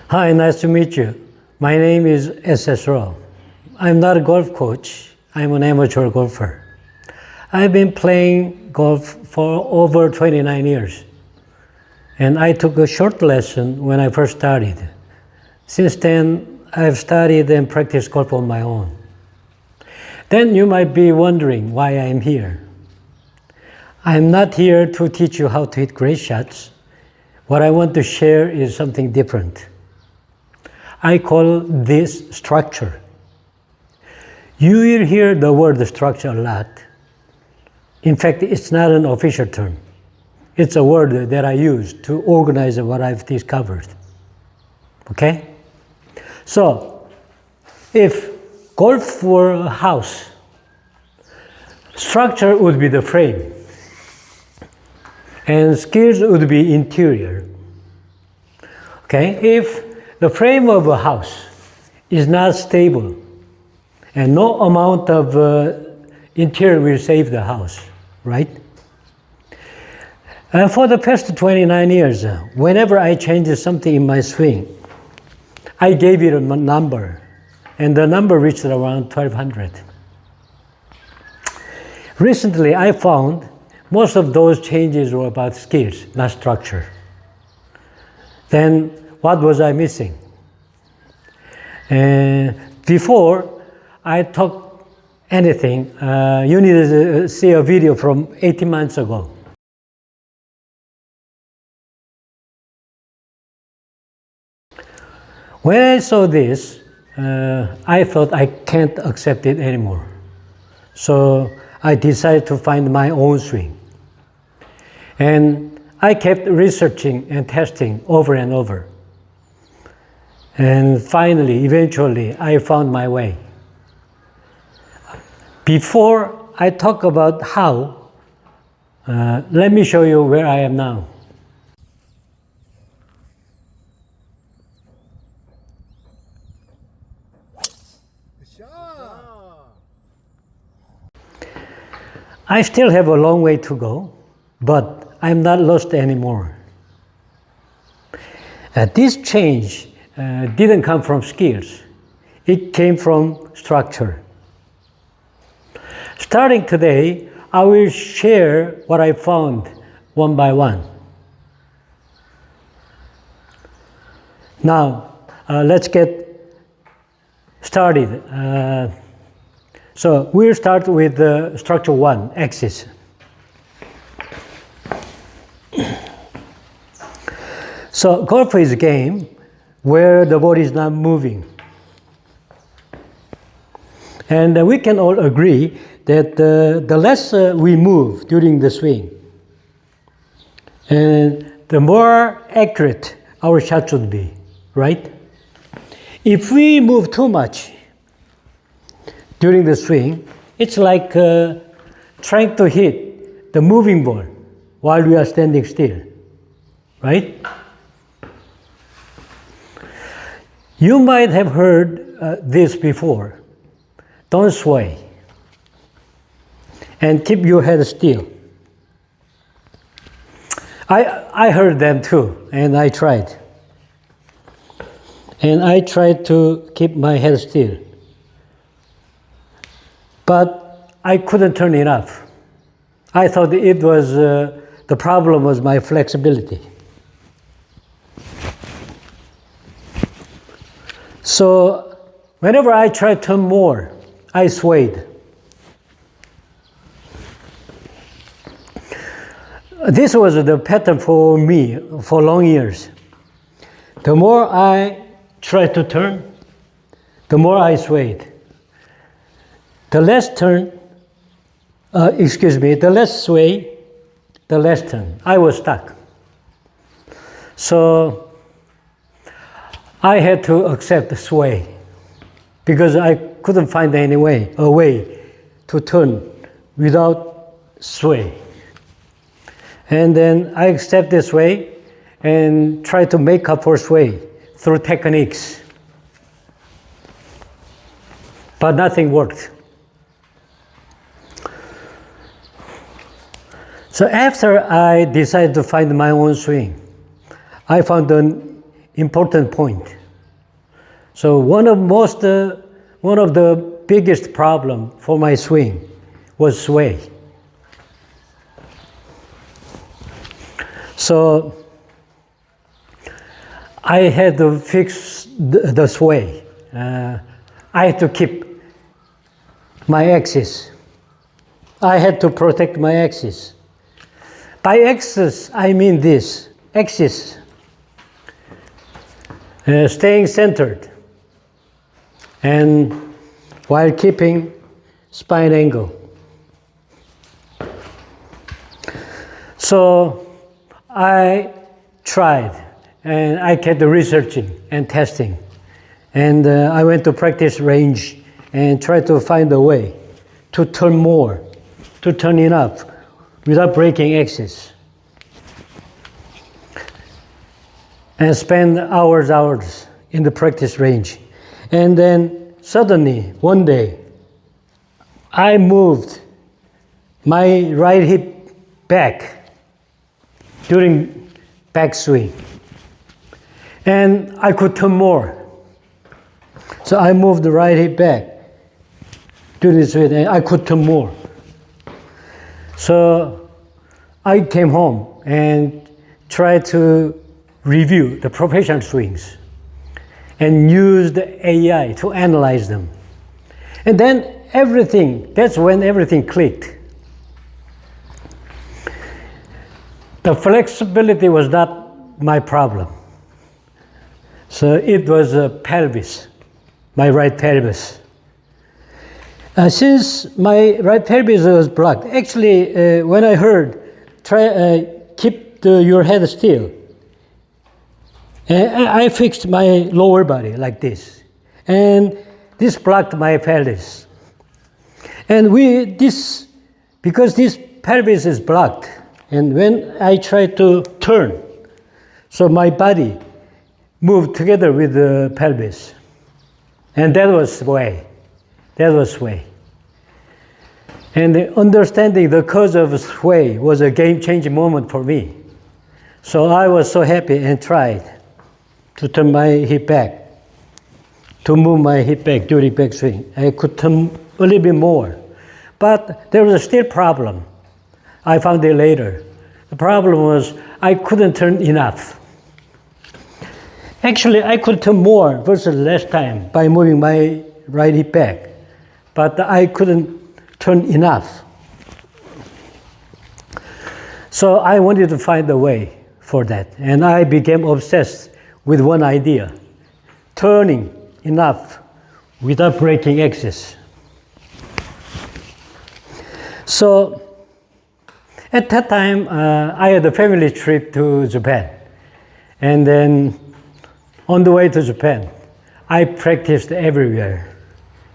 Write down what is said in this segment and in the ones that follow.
Hi, nice to meet you. My name is S.S. Rao. I'm not a golf coach. I'm an amateur golfer. I've been playing golf for over 29 years. And I took a short lesson when I first started. Since then, I've studied and practiced golf on my own. Then you might be wondering why I'm here. I'm not here to teach you how to hit great shots. What I want to share is something different. I call this structure. You will hear the word structure a lot. In fact, it's not an official term. It's a word that I use to organize what I've discovered. Okay? So, if golf were a house, structure would be the frame, and skills would be interior. Okay? If the frame of a house is not stable, and no amount of interior will save the house, right? And for the past 29 years, whenever I changed something in my swing, I gave it a number, and the number reached around 1200. Recently, I found most of those changes were about skills, not structure. Then, what was I missing? Before I talk anything, you need to see a video from 18 months ago. When I saw this, I thought I can't accept it anymore. So I decided to find my own swing. And I kept researching and testing over and over. And finally, eventually, I found my way. Before I talk about how, let me show you where I am now. I still have a long way to go, but I'm not lost anymore. This change didn't come from skills. It came from structure. Starting today, I will share what I found one by one. Now, let's get started. So we'll start with structure one, axis. So golf is a game where the body is not moving. And we can all agree that the less we move during the swing, and the more accurate our shot should be, right? If we move too much during the swing, it's like trying to hit the moving ball while we are standing still, right? You might have heard this before. Don't sway. And keep your head still. I heard them too, and I tried. And I tried to keep my head still. But I couldn't turn it off. I thought it was, the problem was my flexibility. So whenever I tried to turn more, I swayed. This was the pattern for me for long years. The more I tried to turn, the more I swayed. The less turn, the less sway, the less turn. I was stuck. So I had to accept the sway because I couldn't find a way to turn without sway. And then I accept this way and try to make up for sway through techniques. But nothing worked. So after I decided to find my own swing, I found an important point. So one of the biggest problem for my swing was sway. So I had to fix the sway. I had to keep my axis. I had to protect my axis. By axis, I mean this, axis, staying centered, and while keeping spine angle. So I tried, and I kept researching and testing. And I went to practice range and tried to find a way to turn more, to turn enough without breaking axis. And spend hours in the practice range. And then suddenly, one day, I moved my right hip back during backswing. And I could turn more. So I moved the right hip back during this swing, and I could turn more. So I came home and tried to review the professional swings and used AI to analyze them. And then that's when everything clicked. The flexibility was not my problem. So it was pelvis, my right pelvis. Since my right pelvis was blocked, actually, when I heard, keep your head still, I fixed my lower body like this. And this blocked my pelvis. And because this pelvis is blocked, and when I try to turn, so my body moved together with the pelvis. And that was sway. That was sway. And understanding the cause of sway was a game-changing moment for me. So I was so happy and tried to turn my hip back, to move my hip back during backswing. I could turn a little bit more. But there was a still problem. I found it later. The problem was I couldn't turn enough. Actually, I could turn more versus last time by moving my right hip back. But I couldn't turn enough. So I wanted to find a way for that. And I became obsessed with one idea, turning enough without breaking axis. So at that time, I had a family trip to Japan. And then on the way to Japan, I practiced everywhere.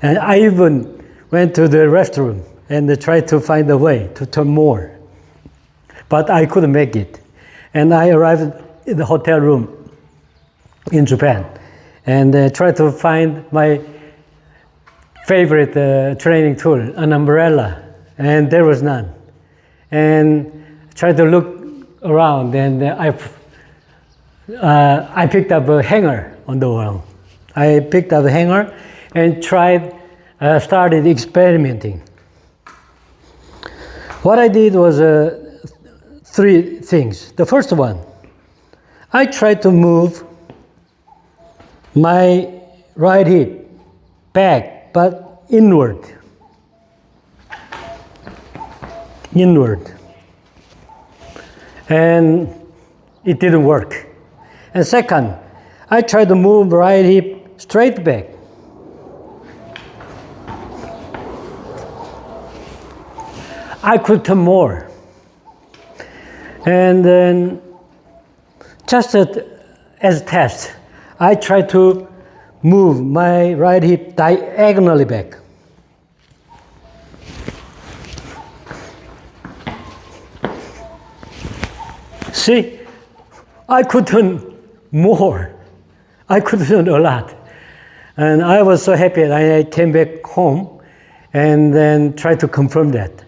And I even went to the restroom and tried to find a way to turn more. But I couldn't make it. And I arrived in the hotel room in Japan and tried to find my favorite training tool, an umbrella, and there was none. And tried to look around, and I picked up a hanger on the wall. I picked up a hanger and started experimenting. What I did was three things. The first one, I tried to move my right hip back, but inward. And it didn't work. And second, I tried to move right hip straight back. I could turn more. And then just as a test, I tried to move my right hip diagonally back. See, I could turn more. I could turn a lot. And I was so happy that I came back home and then tried to confirm that.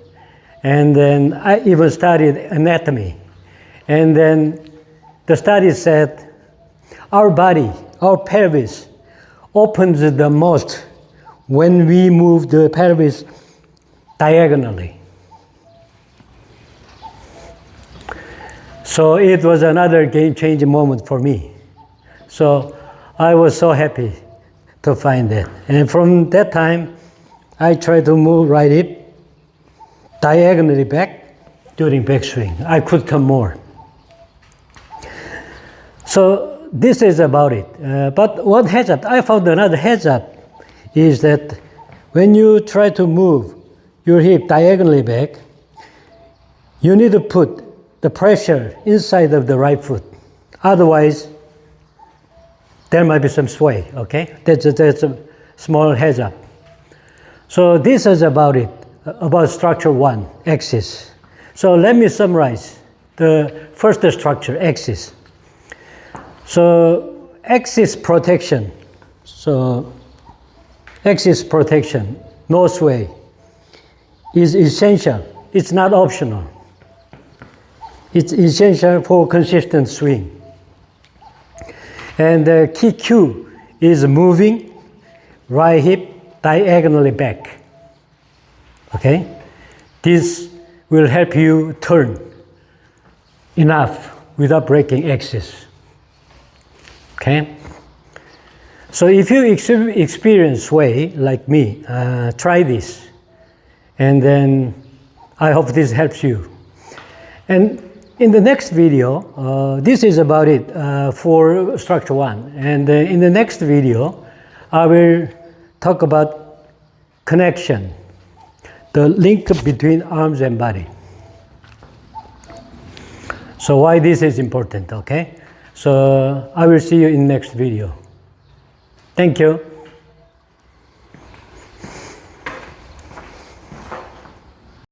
And then I even studied anatomy. And then the study said our body, our pelvis, opens the most when we move the pelvis diagonally. So it was another game-changing moment for me. So I was so happy to find that. And from that time, I try to move right hip diagonally back during backswing. I could come more. So this is about it. But one heads up, I found another heads up is that when you try to move your hip diagonally back, you need to put the pressure inside of the right foot. Otherwise, there might be some sway, okay? That's a small heads up. So this is about it, about structure one, axis. So let me summarize the first structure, axis. So axis protection. So axis protection, no sway, is essential. It's not optional. It's essential for consistent swing. And the key cue is moving right hip diagonally back. Okay? This will help you turn enough without breaking axis. Okay? So if you experience sway like me, try this. And then I hope this helps you. And in the next video, this is about it for structure one. And in the next video, I will talk about connection, the link between arms and body. So why this is important, okay? So I will see you in next video. Thank you.